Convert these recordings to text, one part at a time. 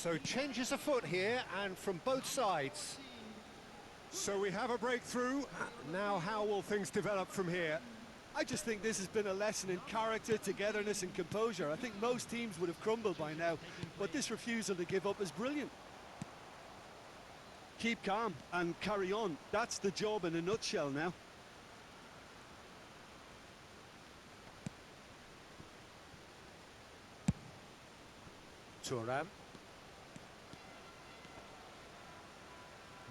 So changes afoot here, and from both sides. So we have a breakthrough. Now how will things develop from here? I just think this has been a lesson in character, togetherness and composure. I think most teams would have crumbled by now, but this refusal to give up is brilliant. Keep calm and carry on. That's the job in a nutshell now. Thuram.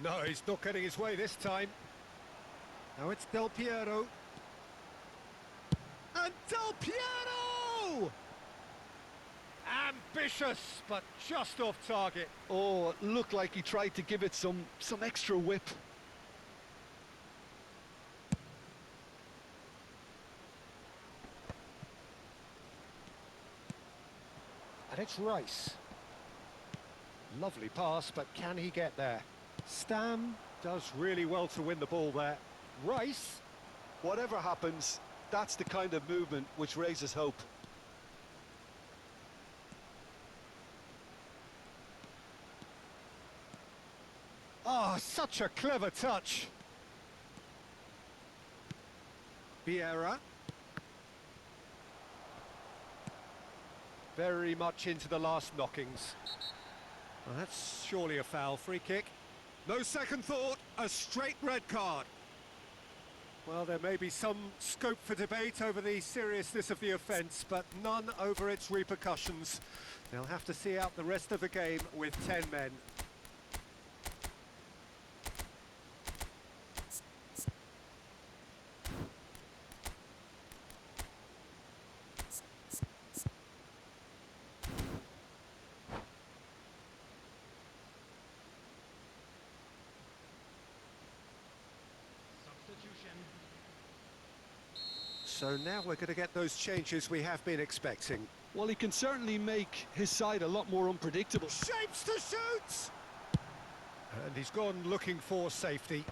No, he's not getting his way this time. Now it's Del Piero. And Del Piero! Ambitious, but just off target. Oh, it looked like he tried to give it some extra whip. And it's Rice. Lovely pass, but can he get there? Stam does really well to win the ball there. Rice. Whatever happens, that's the kind of movement which raises hope. Ah, such a clever touch. Vieira. Very much into the last knockings. Well, that's surely a foul. Free kick. No second thought, a straight red card. Well, there may be some scope for debate over the seriousness of the offence, but none over its repercussions. They'll have to see out the rest of the game with 10 men. So now we're going to get those changes we have been expecting. Well, he can certainly make his side a lot more unpredictable. Shapes to shoot! And he's gone looking for safety.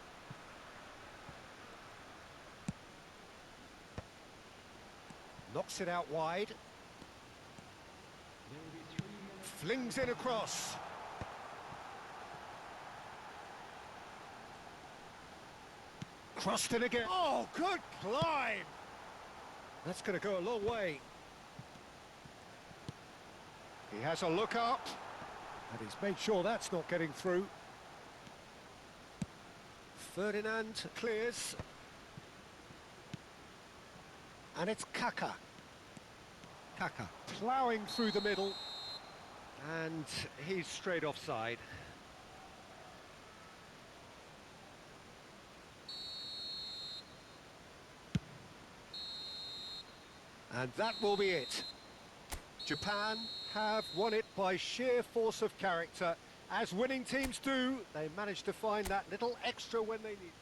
Knocks it out wide. Flings it across. Crossed it again. Oh, good climb! That's going to go a long way. He has a look up, and he's made sure that's not getting through. Ferdinand clears. And it's Kaka. Kaka ploughing through the middle, and he's straight offside. And that will be it. Japan have won it by sheer force of character. As winning teams do, they managed to find that little extra when they need.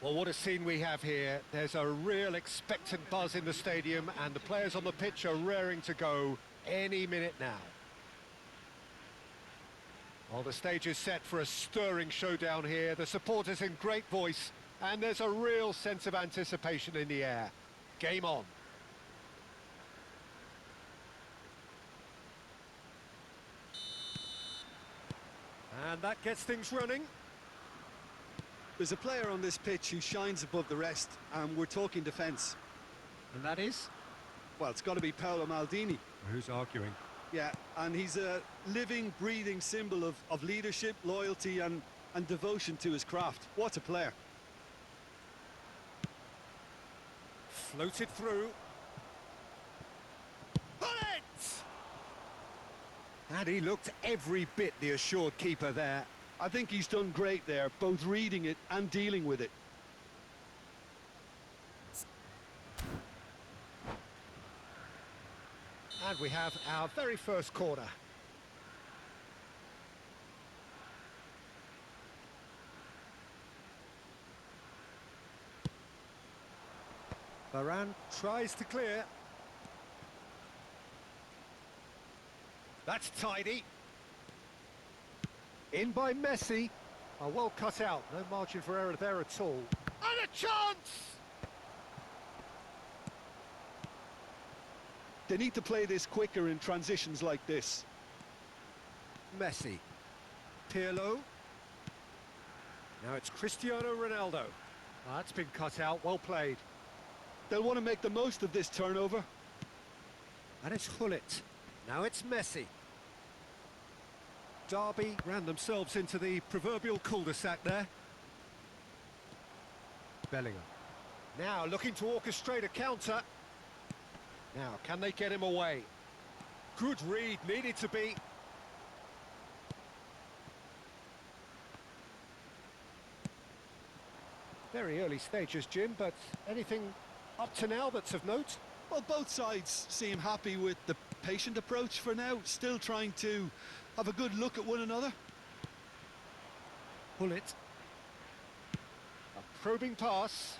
Well, what a scene we have here. There's a real expectant buzz in the stadium, and the players on the pitch are raring to go any minute now. Well, the stage is set for a stirring showdown here. The supporters in great voice, and there's a real sense of anticipation in the air. Game on. And that gets things running. There's a player on this pitch who shines above the rest, and we're talking defence. And that is? Well, it's got to be Paolo Maldini. Who's arguing? Yeah, and he's a living, breathing symbol of leadership, loyalty and devotion to his craft. What a player. Floated through. Put it! And he looked every bit the assured keeper there. I think he's done great there, both reading it and dealing with it. And we have our very first corner. Varane tries to clear. That's tidy. In by Messi. Oh, well cut out. No margin for error there at all. And a chance! They need to play this quicker in transitions like this. Messi. Pirlo. Now it's Cristiano Ronaldo. Oh, that's been cut out. Well played. They'll want to make the most of this turnover. And it's Gullit. Now it's Messi. Derby ran themselves into the proverbial cul-de-sac there. Bellingham. Now looking to orchestrate a counter. Now, can they get him away? Good read, needed to be. Very early stages, Jim, but anything up to now that's of note? Well, both sides seem happy with the patient approach for now, still trying to have a good look at one another. Gullit. A probing pass.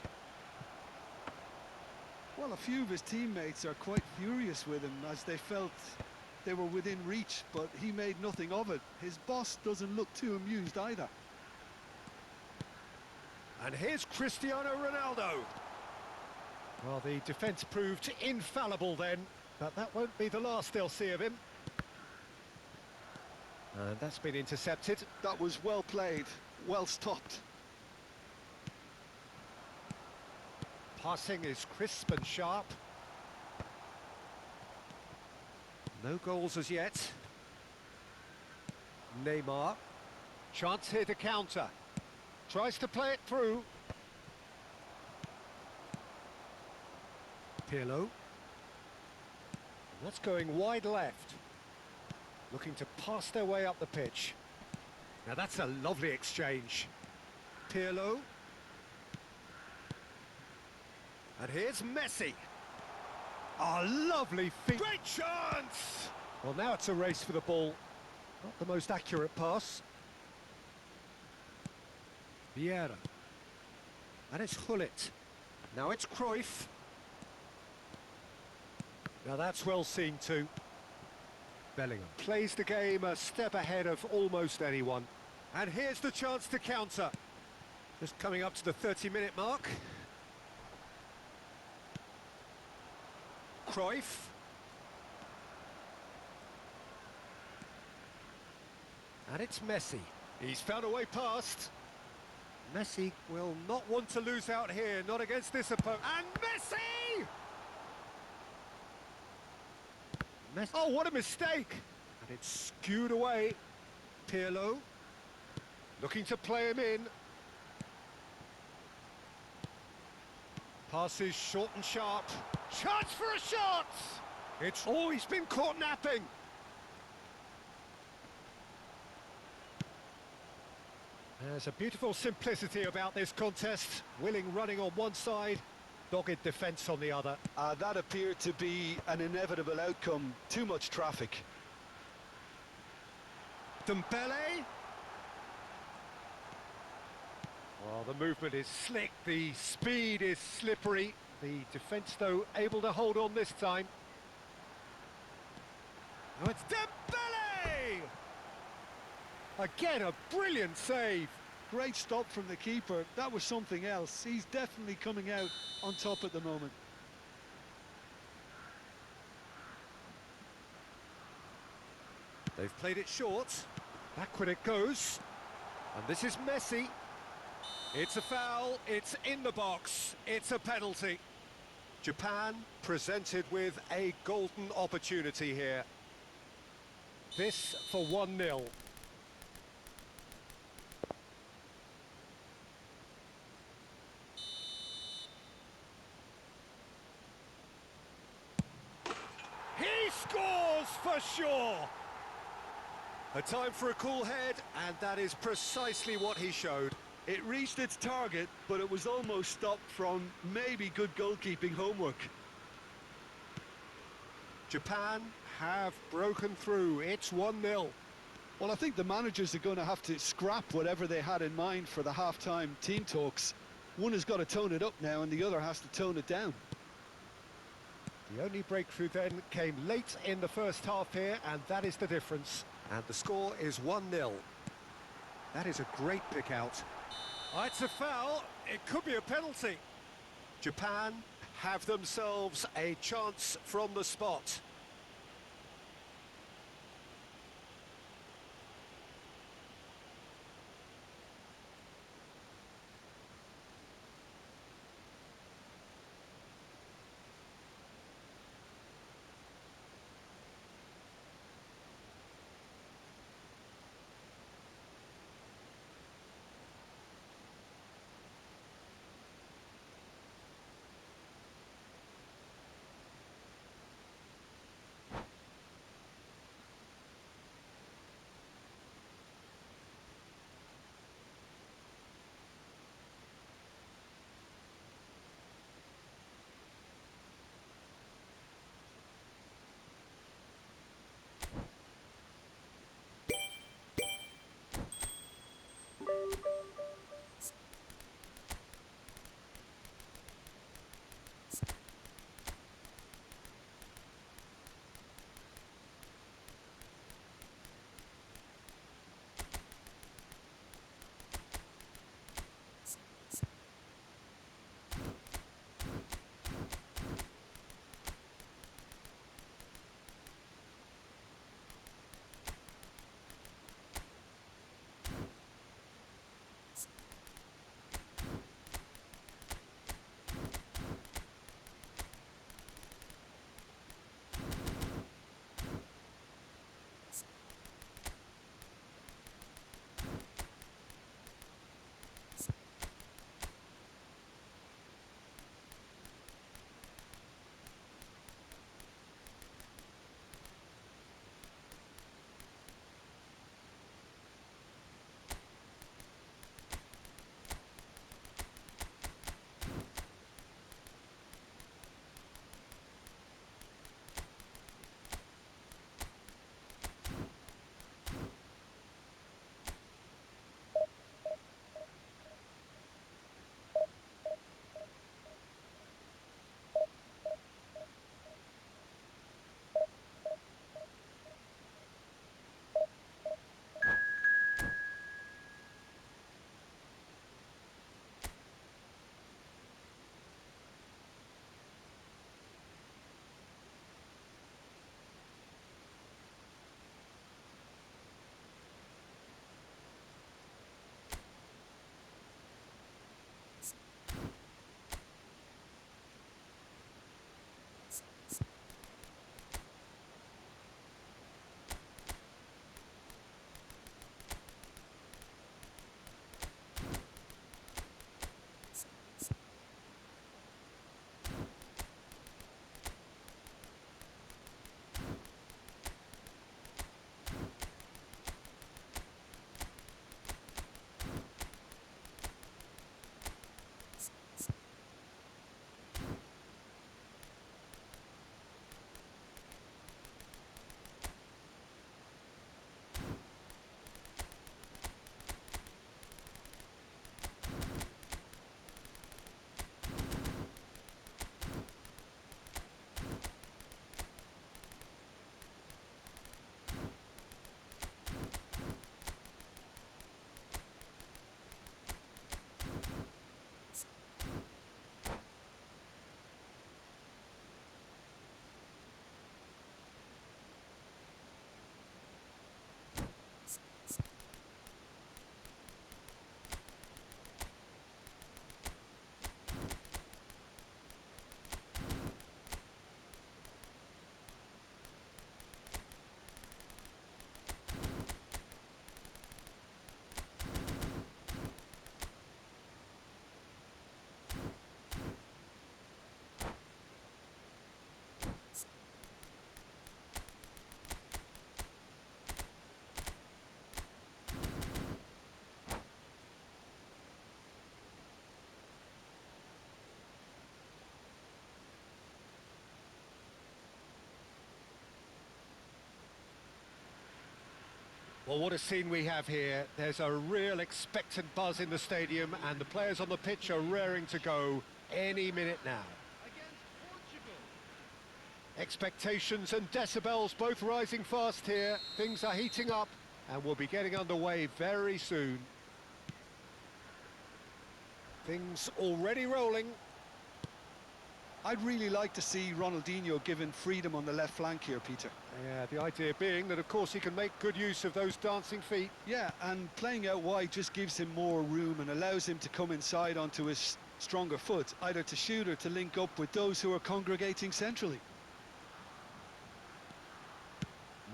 Well, a few of his teammates are quite furious with him as they felt they were within reach, but he made nothing of it. His boss doesn't look too amused either. And here's Cristiano Ronaldo. Well, the defence proved infallible then, but that won't be the last they'll see of him. And that's been intercepted. That was well played, well stopped. Passing is crisp and sharp. No goals as yet. Neymar. Chance here to counter. Tries to play it through. Pirlo. That's going wide left. Looking to pass their way up the pitch. Now that's a lovely exchange. Pirlo. And here's Messi. A lovely feat. Great chance! Well, now it's a race for the ball. Not the most accurate pass. Vieira. And it's Gullit. Now it's Cruyff. Now that's well seen too. Bellingham plays the game a step ahead of almost anyone. And here's the chance to counter. Just coming up to the 30-minute mark. Cruyff. And it's Messi. He's found a way past. Messi will not want to lose out here, not against this opponent. And Messi! Oh, what a mistake! And it's skewed away. Pirlo looking to play him in. Passes short and sharp. Chance for a shot! It's always been caught napping. There's a beautiful simplicity about this contest. Willing running on one side, dogged defence on the other. That appeared to be an inevitable outcome. Too much traffic. Dembele. Well, the movement is slick, the speed is slippery. The defence, though, able to hold on this time. Now it's Dembele! Again, a brilliant save. Great stop from the keeper. That was something else. He's definitely coming out on top at the moment. They've played it short. Backward it goes. And this is Messi. It's a foul. It's in the box. It's a penalty. Japan presented with a golden opportunity here. This for 1-0. He scores for sure! A time for a cool head, and that is precisely what he showed. It reached its target, but it was almost stopped from maybe good goalkeeping homework. Japan have broken through. It's 1-0. Well, I think the managers are going to have to scrap whatever they had in mind for the half-time team talks. One has got to tone it up now, and the other has to tone it down. The only breakthrough then came late in the first half here, and that is the difference. And the score is 1-0. That is a great pick out. Oh, it's a foul. It could be a penalty. Japan have themselves a chance from the spot. Well, what a scene we have here. There's a real expectant buzz in the stadium, and the players on the pitch are raring to go any minute now. Expectations and decibels both rising fast here. Things are heating up, and we'll be getting underway very soon. Things already rolling. I'd really like to see Ronaldinho given freedom on the left flank here, Peter. Yeah, the idea being that, of course, he can make good use of those dancing feet. Yeah, and playing out wide just gives him more room and allows him to come inside onto his stronger foot, either to shoot or to link up with those who are congregating centrally.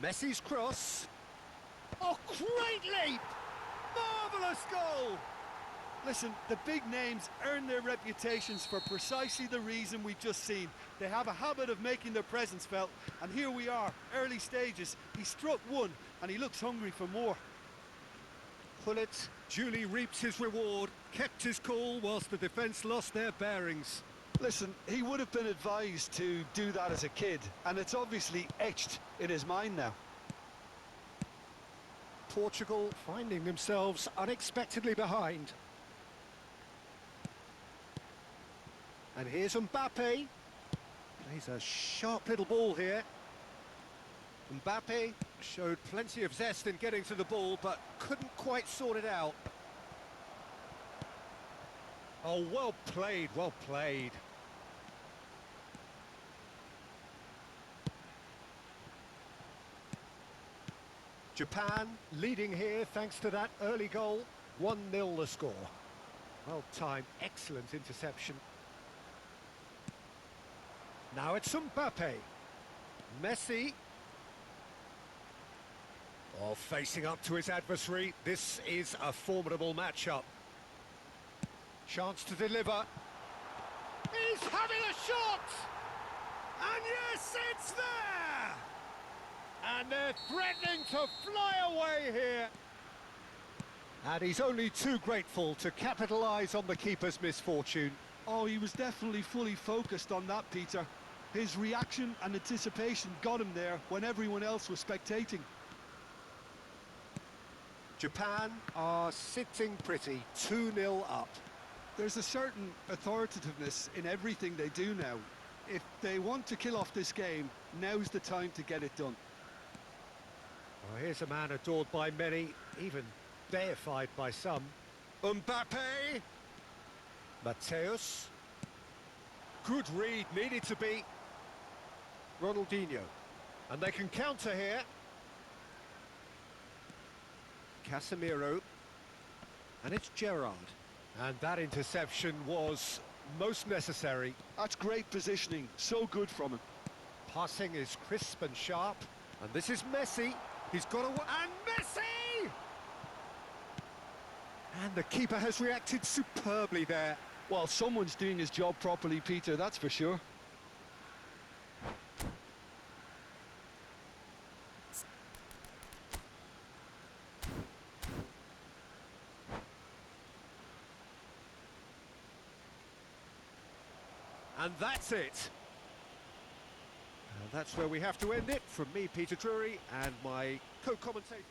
Messi's cross. Oh, great leap! Marvellous goal! Listen, the big names earn their reputations for precisely the reason we've just seen. They have a habit of making their presence felt, and here we are, early stages. He struck one, and he looks hungry for more. Pullet duly reaps his reward, kept his cool whilst the defence lost their bearings. Listen, he would have been advised to do that as a kid, and it's obviously etched in his mind now. Portugal finding themselves unexpectedly behind. And here's Mbappe. Plays a sharp little ball here. Mbappe showed plenty of zest in getting to the ball, but couldn't quite sort it out. Oh, well played, well played. Japan leading here thanks to that early goal. 1-0 the score. Well timed, excellent interception. Now it's Mbappe. Messi. Oh, facing up to his adversary. This is a formidable matchup. Chance to deliver. He's having a shot! And yes, it's there! And they're threatening to fly away here. And he's only too grateful to capitalise on the keeper's misfortune. Oh, he was definitely fully focused on that, Peter. His reaction and anticipation got him there when everyone else was spectating. Japan are sitting pretty, 2-0 up. There's a certain authoritativeness in everything they do now. If they want to kill off this game, now's the time to get it done. Well, here's a man adored by many, even deified by some. Mbappe. Mateus. Good read, needed to be. Ronaldinho. And they can counter here. Casemiro. And it's Gerrard. And that interception was most necessary. That's great positioning, so good from him. Passing is crisp and sharp. And this is Messi. He's got a... And Messi! And the keeper has reacted superbly there. Well, someone's doing his job properly, Peter, that's for sure. And that's it. And that's where we have to end it. From me, Peter Drury, and my co-commentator.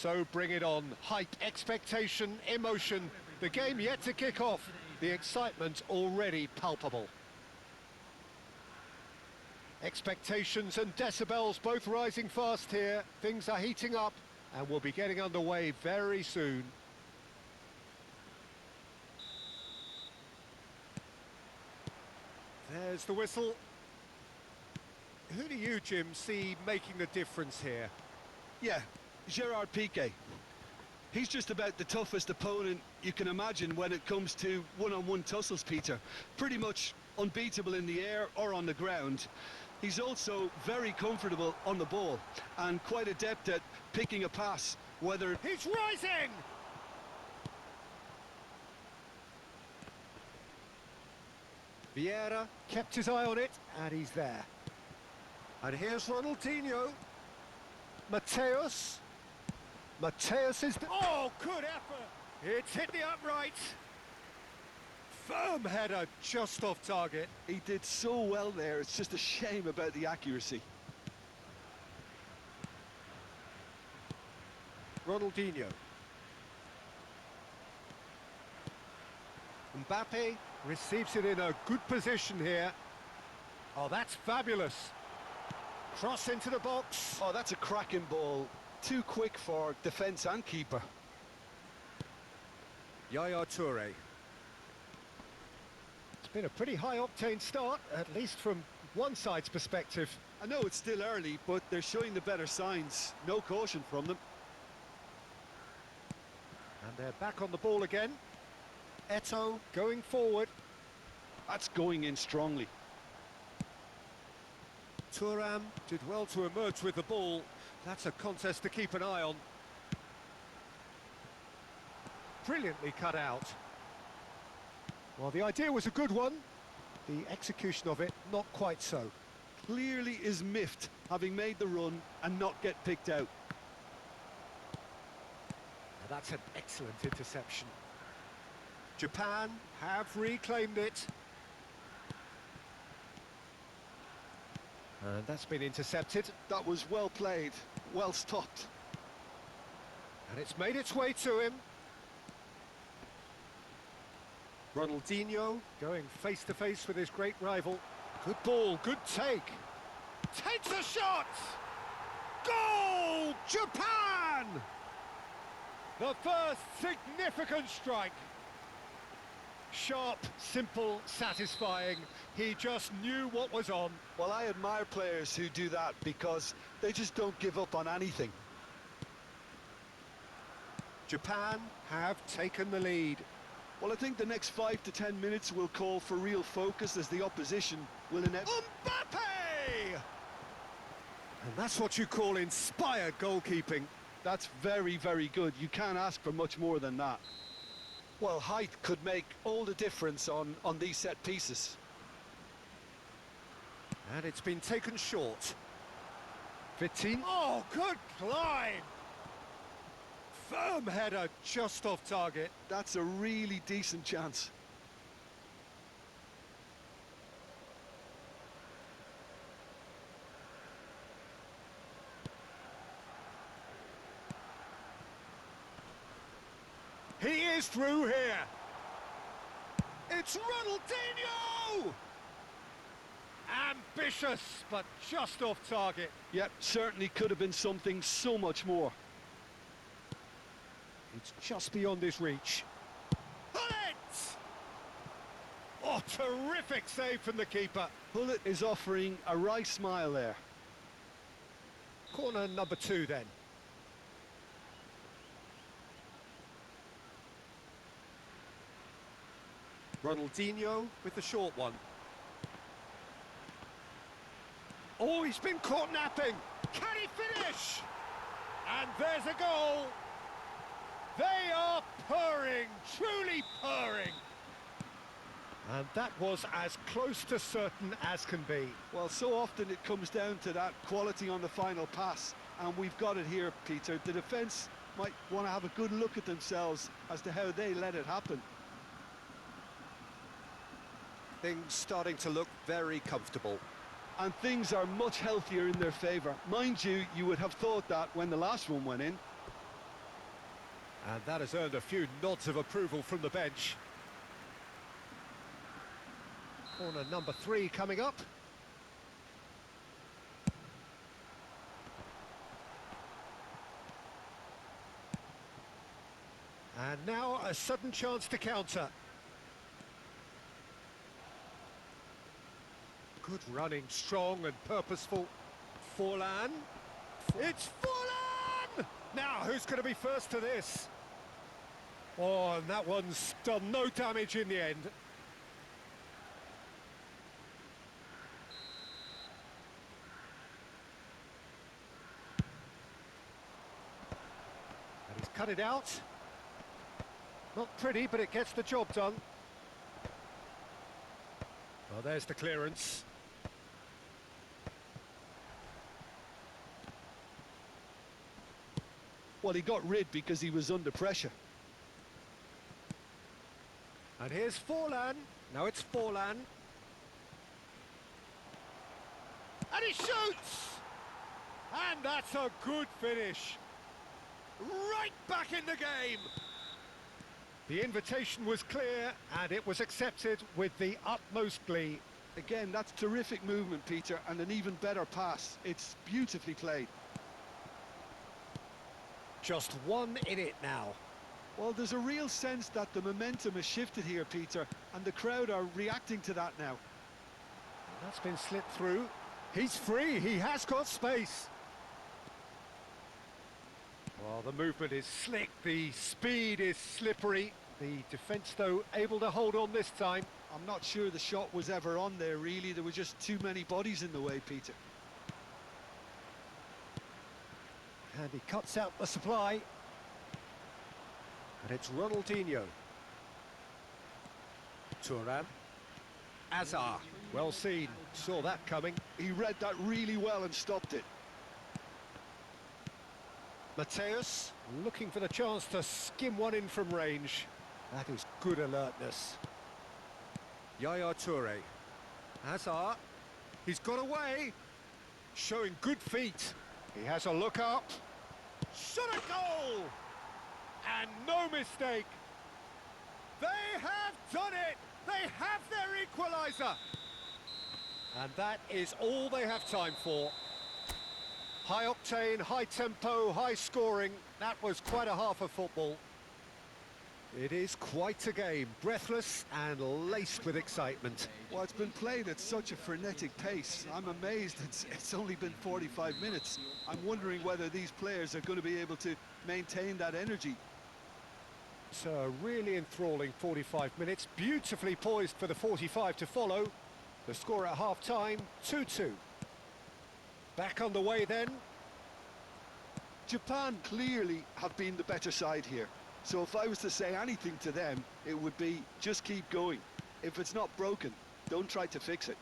So bring it on. Hype, expectation, emotion. The game yet to kick off. The excitement already palpable. Expectations and decibels both rising fast here. Things are heating up and we'll be getting underway very soon. There's the whistle. Who do you, Jim, see making the difference here? Yeah, Gerard Piqué. He's just about the toughest opponent you can imagine when it comes to one-on-one tussles, Peter. Pretty much unbeatable in the air or on the ground. He's also very comfortable on the ball and quite adept at picking a pass, whether... He's rising! Vieira kept his eye on it, and he's there. And here's Ronaldinho. Mateus. Mateus is... Oh, good effort! It's hit the upright. Firm header, just off target. He did so well there, it's just a shame about the accuracy. Ronaldinho. Mbappe receives it in a good position here. Oh, that's fabulous. Cross into the box. Oh, that's a cracking ball. Too quick for defence and keeper. Yaya Toure. It's been a pretty high-octane start, at least from one side's perspective. I know it's still early, but they're showing the better signs. No caution from them. And they're back on the ball again. Eto'o going forward. That's going in strongly. Thuram did well to emerge with the ball. That's a contest to keep an eye on. Brilliantly cut out. Well, the idea was a good one. The execution of it, not quite so. Clearly is miffed, having made the run and not get picked out. Now that's an excellent interception. Japan have reclaimed it. And that's been intercepted. That was well played, well stopped. And it's made its way to him. Ronaldinho going face to face with his great rival. Good ball, good take. Takes a shot! Goal! Japan! The first significant strike. Sharp, simple, satisfying. He just knew what was on. Well, I admire players who do that because they just don't give up on anything. Japan have taken the lead. Well, I think the next 5 to 10 minutes will call for real focus as the opposition will inevitably... Mbappe! And that's what you call inspired goalkeeping. That's very, very good. You can't ask for much more than that. Well, height could make all the difference on these set pieces. And it's been taken short. Vitinha. Oh, good climb! Firm header just off target. That's a really decent chance. He is through here. It's Ronaldinho! Ambitious, but just off target. Yep, certainly could have been something so much more. It's just beyond his reach. Hullet! Oh, terrific save from the keeper. Hullet is offering a wry smile there. Corner number 2 then. Ronaldinho with the short one. Oh, he's been caught napping. Can he finish? And there's a goal. They are purring, truly purring. And that was as close to certain as can be. Well, so often it comes down to that quality on the final pass, and we've got it here, Peter. The defence might want to have a good look at themselves as to how they let it happen. Things starting to look very comfortable. And things are much healthier in their favour. Mind you, you would have thought that when the last one went in. And that has earned a few nods of approval from the bench. Corner number 3 coming up. And now a sudden chance to counter. Good running, strong and purposeful. Forlan. It's Forlan! Now, who's going to be first to this? Oh, and that one's done no damage in the end. And he's cut it out. Not pretty, but it gets the job done. Well, there's the clearance. Well, he got rid because he was under pressure. And here's Forlan. Now it's Forlan. And he shoots! And that's a good finish. Right back in the game. The invitation was clear and it was accepted with the utmost glee. Again, that's terrific movement, Peter, and an even better pass. It's beautifully played. Just 1 in it now. Well, there's a real sense that the momentum has shifted here, Peter, and the crowd are reacting to that now. That's been slipped through. He's free, he has got space. Well, the movement is slick, the speed is slippery. The defence, though, able to hold on this time. I'm not sure the shot was ever on there, really. There were just too many bodies in the way, Peter. And he cuts out the supply. And it's Ronaldinho. Thuram. Azar. Well seen. Saw that coming. He read that really well and stopped it. Mateus looking for the chance to skim one in from range. That is good alertness. Yaya Toure. Azar. He's got away. Showing good feet. He has a look up. Shot a goal! And no mistake. They have done it! They have their equaliser! And that is all they have time for. High octane, high tempo, high scoring. That was quite a half of football. It is quite a game, breathless and laced with excitement. Well, it's been played at such a frenetic pace. I'm amazed it's only been 45 minutes. I'm wondering whether these players are going to be able to maintain that energy. It's a really enthralling 45 minutes, beautifully poised for the 45 to follow. The score at half-time, 2-2. Back on the way then. Japan clearly have been the better side here. So if I was to say anything to them, it would be just keep going. If it's not broken, don't try to fix it.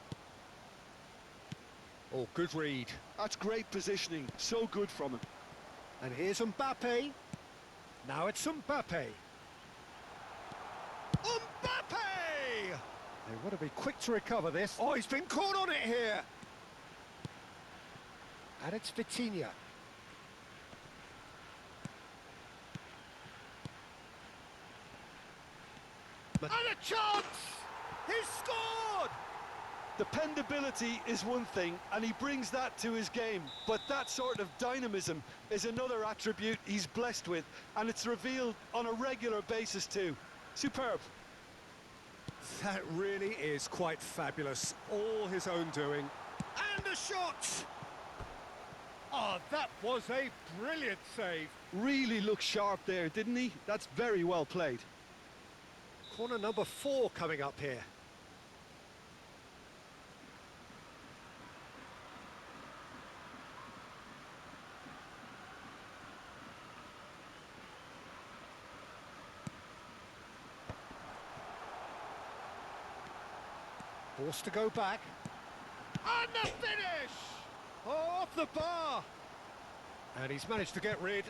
Oh, good read. That's great positioning, so good from him. And here's Mbappe. Now it's Mbappe. Mbappe! They want to be quick to recover this. Oh, he's been caught on it here. And it's Vitinha. And a chance! He's scored! Dependability is one thing, and he brings that to his game, but that sort of dynamism is another attribute he's blessed with, and it's revealed on a regular basis too. Superb. That really is quite fabulous. All his own doing. And a shot! Oh, that was a brilliant save. Really looked sharp there, didn't he? That's very well played. Corner number 4 coming up here. Forced to go back. And the finish! Oh, off the bar! And he's managed to get rid.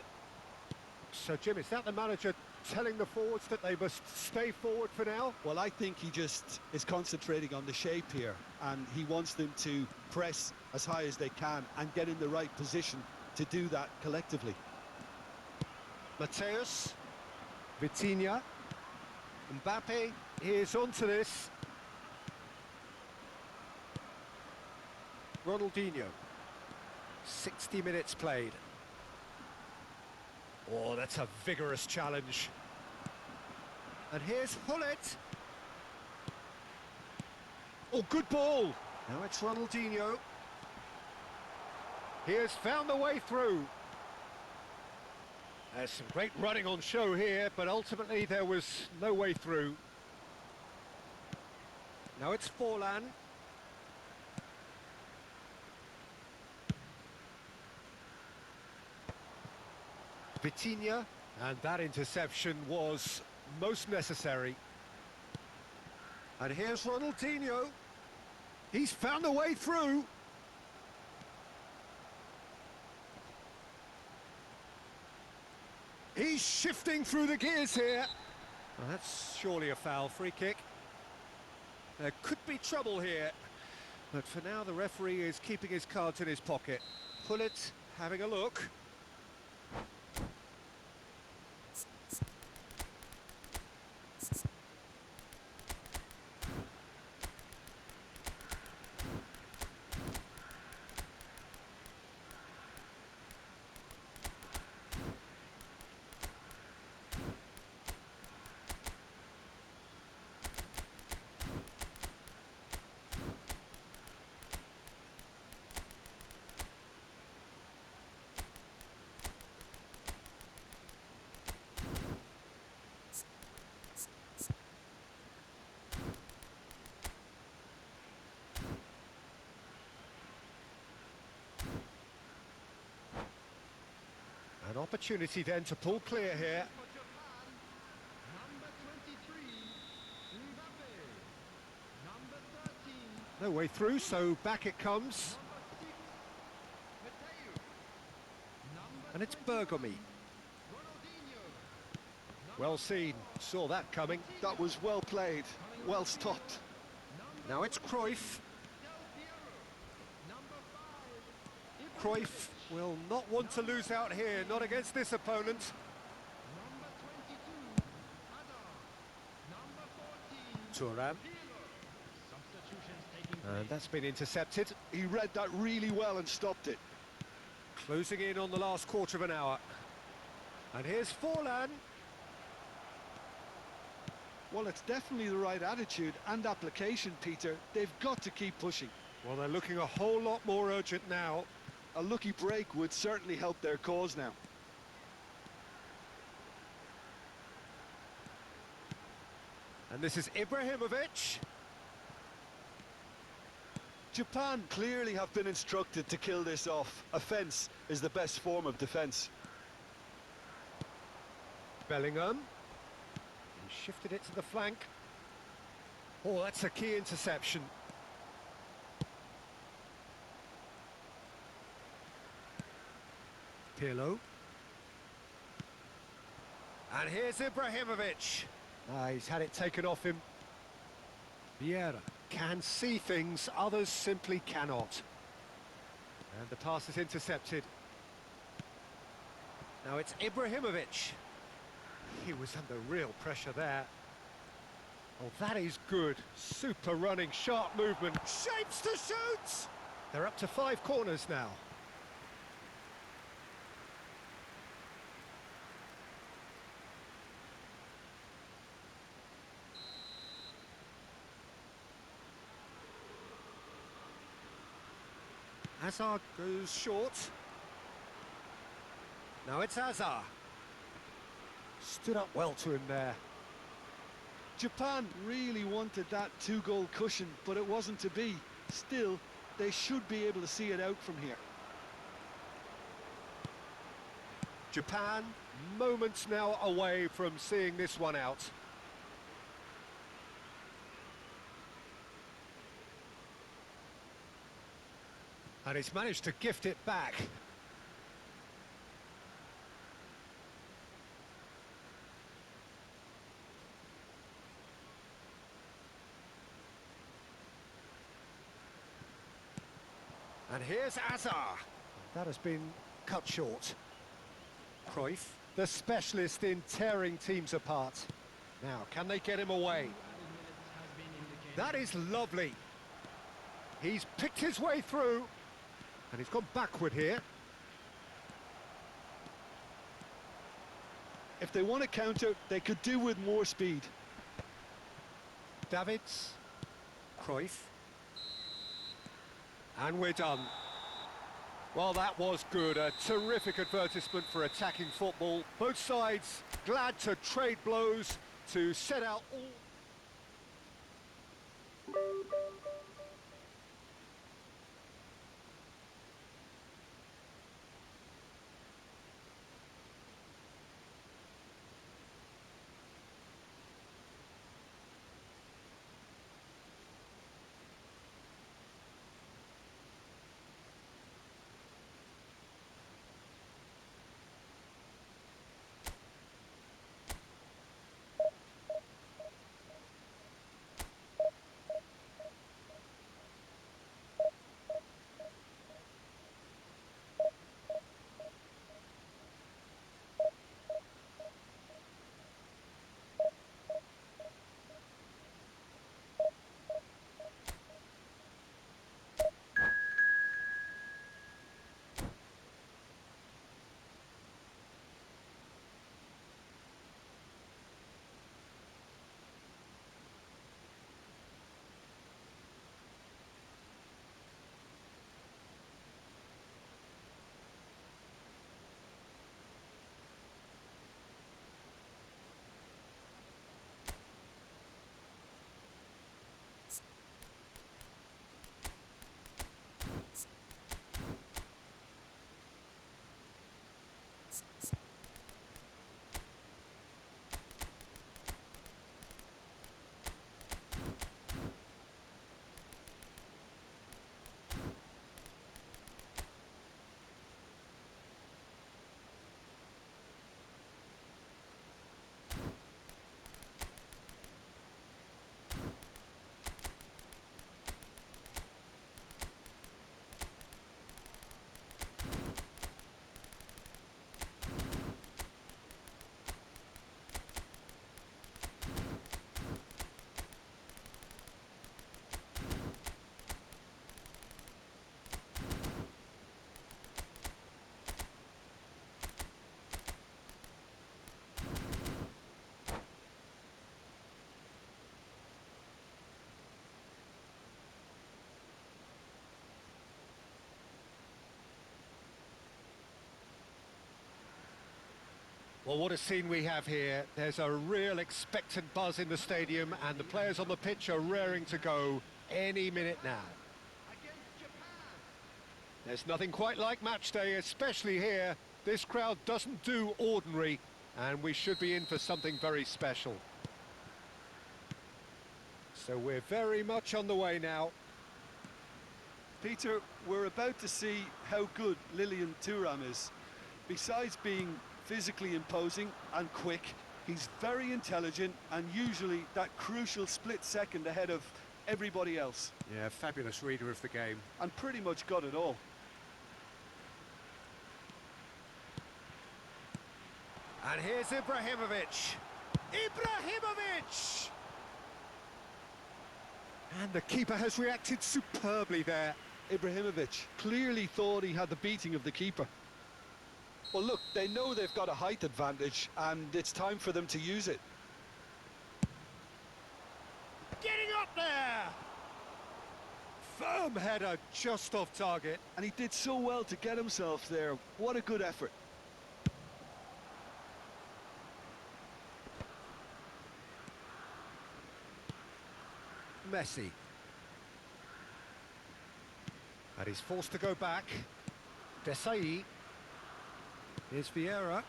So, Jim, is that the manager telling the forwards that they must stay forward for now? Well, I think he just is concentrating on the shape here, and he wants them to press as high as they can and get in the right position to do that collectively. Mateus. Vitinha. Mbappe is onto this. Ronaldinho. 60 minutes played. Oh, that's a vigorous challenge. And here's Hullet. Oh, good ball. Now it's Ronaldinho. He has found the way through. There's some great running on show here, but ultimately there was no way through. Now it's Forlan. Vitinha, and that interception was most necessary. And here's Ronaldinho. He's found a way through. He's shifting through the gears here. Well, that's surely a foul. Free kick. There could be trouble here. But for now, the referee is keeping his cards in his pocket. Hullet having a look. An opportunity then to pull clear here. No way through, so back it comes. And it's Bergomi. Well seen, saw that coming. That was well played, well stopped. Now it's Cruyff. Cruyff will not want to lose out here, not against this opponent. Thuram. And that's been intercepted. He read that really well and stopped it. Closing in on the last quarter of an hour. And here's Forlan. Well, it's definitely the right attitude and application, Peter. They've got to keep pushing. Well, they're looking a whole lot more urgent now. A lucky break would certainly help their cause now. And this is Ibrahimovic. Japan clearly have been instructed to kill this off. Offence is the best form of defence. Bellingham. He shifted it to the flank. Oh, that's a key interception. Pirlo. And here's Ibrahimovic. He's had it taken off him. Vieira can see things others simply cannot. And the pass is intercepted. Now it's Ibrahimovic. He was under real pressure there. Oh, that is good. Super running, sharp movement. Shapes to shoot! They're up to 5 corners now. Hazard goes short. Now it's Hazard. Stood up well to him there. Japan really wanted that 2-goal cushion, but it wasn't to be. Still, they should be able to see it out from here. Japan, moments now away from seeing this one out. And he's managed to gift it back. And here's Hazard. That has been cut short. Cruyff, the specialist in tearing teams apart. Now, can they get him away? That is lovely. He's picked his way through, and he's gone backward here. If they want to counter, they could do with more speed. Davids, Cruyff, and we're done. Well, that was good. A terrific advertisement for attacking football. Both sides glad to trade blows, to set out all... Well, what a scene we have here. There's a real expectant buzz in the stadium, and the players on the pitch are raring to go any minute now. There's nothing quite like match day, especially here. This crowd doesn't do ordinary, and we should be in for something very special. So we're very much on the way now. Peter, we're about to see how good Lilian Thuram is. Besides being physically imposing and quick, he's very intelligent and usually that crucial split second ahead of everybody else. Yeah, fabulous reader of the game. And pretty much got it all. And here's Ibrahimovic. Ibrahimovic! And the keeper has reacted superbly there. Ibrahimovic clearly thought he had the beating of the keeper. Well, look, they know they've got a height advantage, and it's time for them to use it. Getting up there! Firm header just off target. And he did so well to get himself there. What a good effort. Messi. And he's forced to go back. Desai. Here's Vieira.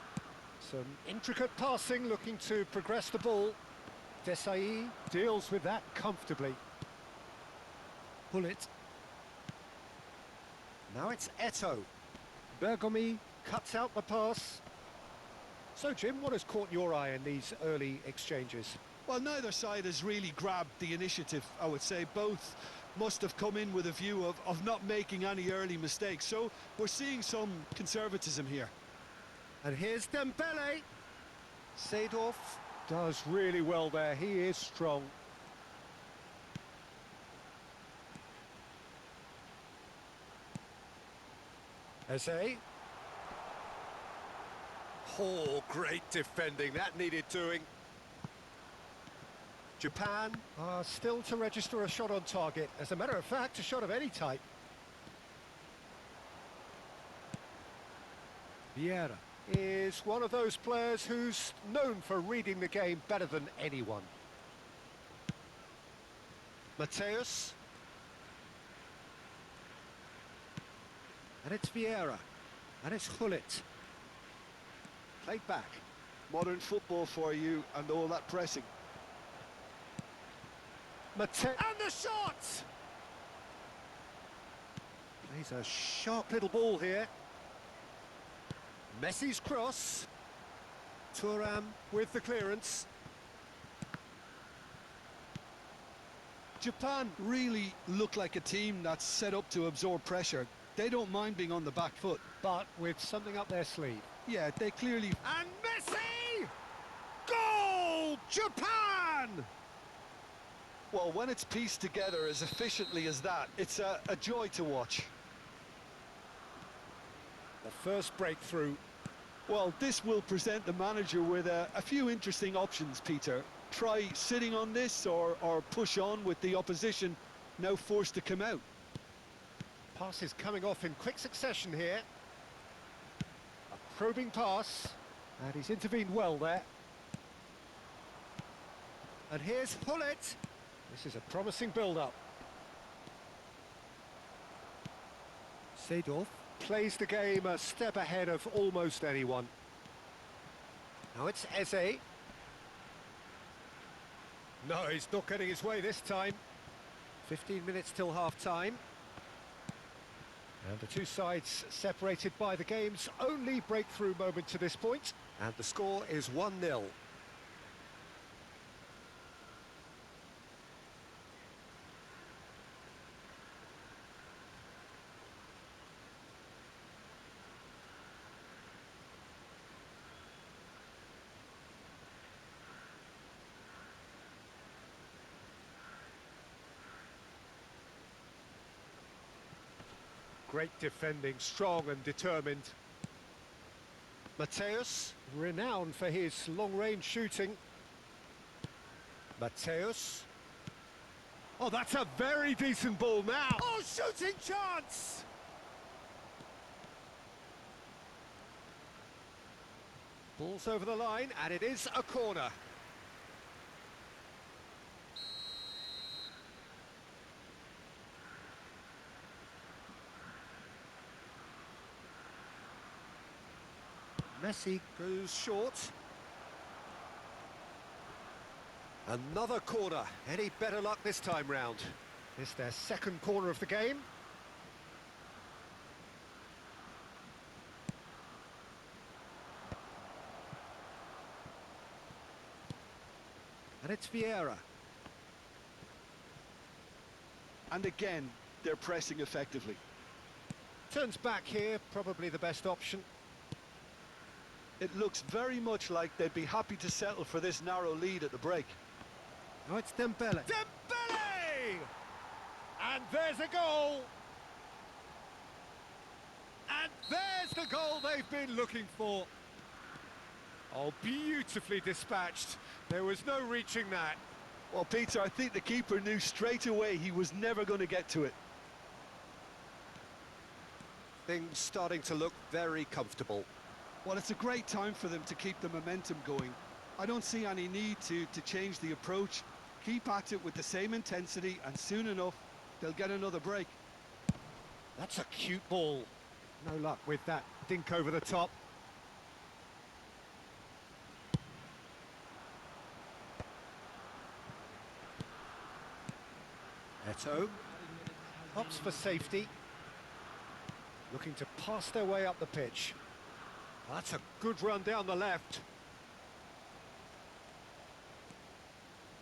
Some intricate passing, looking to progress the ball. Desai deals with that comfortably. Bullet. Now it's Eto'o. Bergomi cuts out the pass. So, Jim, what has caught your eye in these early exchanges? Well, neither side has really grabbed the initiative, I would say. Both must have come in with a view of not making any early mistakes. So we're seeing some conservatism here. And here's Dembele. Seedorf does really well there. He is strong. Eze. Oh, great defending. That needed doing. Japan are still to register a shot on target. As a matter of fact, a shot of any type. Vieira is one of those players who's known for reading the game better than anyone. Mateus. And it's Vieira. And it's Gullit. Played back. Modern football for you and all that pressing. Mateus. And the shot! Plays a sharp little ball here. Messi's cross. Thuram with the clearance. Japan really look like a team that's set up to absorb pressure. They don't mind being on the back foot. But with something up their sleeve. Yeah, they clearly... And Messi! Goal! Japan! Well, when it's pieced together as efficiently as that, it's a joy to watch. The first breakthrough. Well, this will present the manager with a few interesting options, Peter. Try sitting on this or push on with the opposition now forced to come out. Pass is coming off in quick succession here. A probing pass. And he's intervened well there. And here's Gullit. This is a promising build-up. Seedorf plays the game a step ahead of almost anyone. Now it's Eze. No, he's not getting his way this time. 15 minutes till half-time. And the two sides separated by the game's only breakthrough moment to this point. And the score is 1-0. Great defending, strong and determined. Mateus, renowned for his long-range shooting. Mateus. Oh, that's a very decent ball now. Oh, shooting chance! Ball's over the line, and it is a corner. Messi goes short. Another corner. Any better luck this time round? It's their second corner of the game. And it's Vieira. And again, they're pressing effectively. Turns back here, probably the best option. It looks very much like they'd be happy to settle for this narrow lead at the break. Now it's Dembele. Dembele! And there's a goal! And there's the goal they've been looking for. Oh, beautifully dispatched. There was no reaching that. Well, Peter, I think the keeper knew straight away he was never going to get to it. Things starting to look very comfortable. Well, it's a great time for them to keep the momentum going. I don't see any need to change the approach. Keep at it with the same intensity, and soon enough, they'll get another break. That's a cute ball. No luck with that dink over the top. Eto'o opts for safety. Looking to pass their way up the pitch. That's a good run down the left.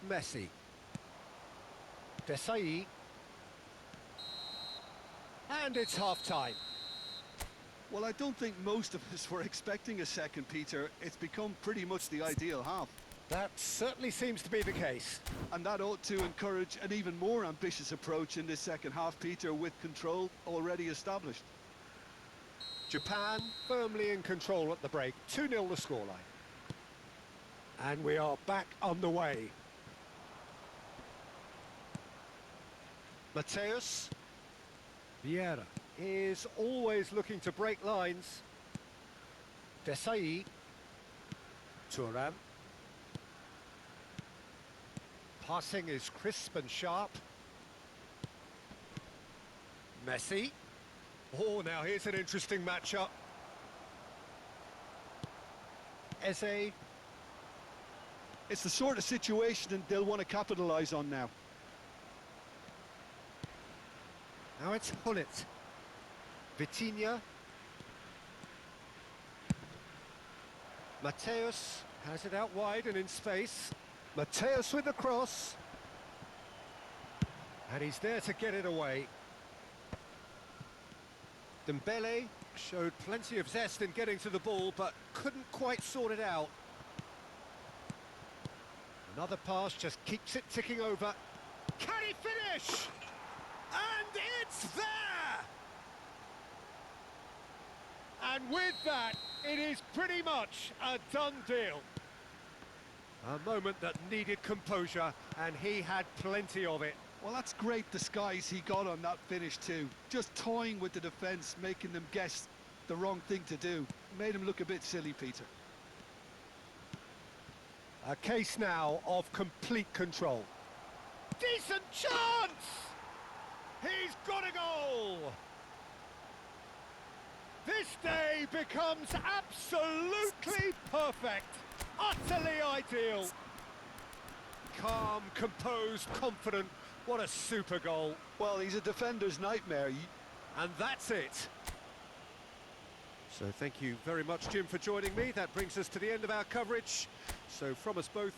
Messi. Desai. And it's half-time. Well, I don't think most of us were expecting a second, Peter. It's become pretty much the ideal half. That certainly seems to be the case. And that ought to encourage an even more ambitious approach in this second half, Peter, with control already established. Japan firmly in control at the break. 2-0 the scoreline. And we are back underway. Mateus Vieira is always looking to break lines. Desai. Thuram. Passing is crisp and sharp. Messi. Oh, now here's an interesting matchup. Eze. It's the sort of situation that they'll want to capitalise on now. Now it's Hullet. Vitinha. Mateus has it out wide and in space. Mateus with the cross. And he's there to get it away. Dembele showed plenty of zest in getting to the ball, but couldn't quite sort it out. Another pass just keeps it ticking over. Can he finish? And it's there! And with that, it is pretty much a done deal. A moment that needed composure, and he had plenty of it. Well, that's great disguise he got on that finish too. Just toying with the defence, making them guess the wrong thing to do. Made him look a bit silly, Peter. A case now of complete control. Decent chance! He's got a goal! This day becomes absolutely perfect. Utterly ideal. Calm, composed, confident. What a super goal. Well, he's a defender's nightmare. And that's it. So thank you very much, Jim, for joining me. That brings us to the end of our coverage. So from us both...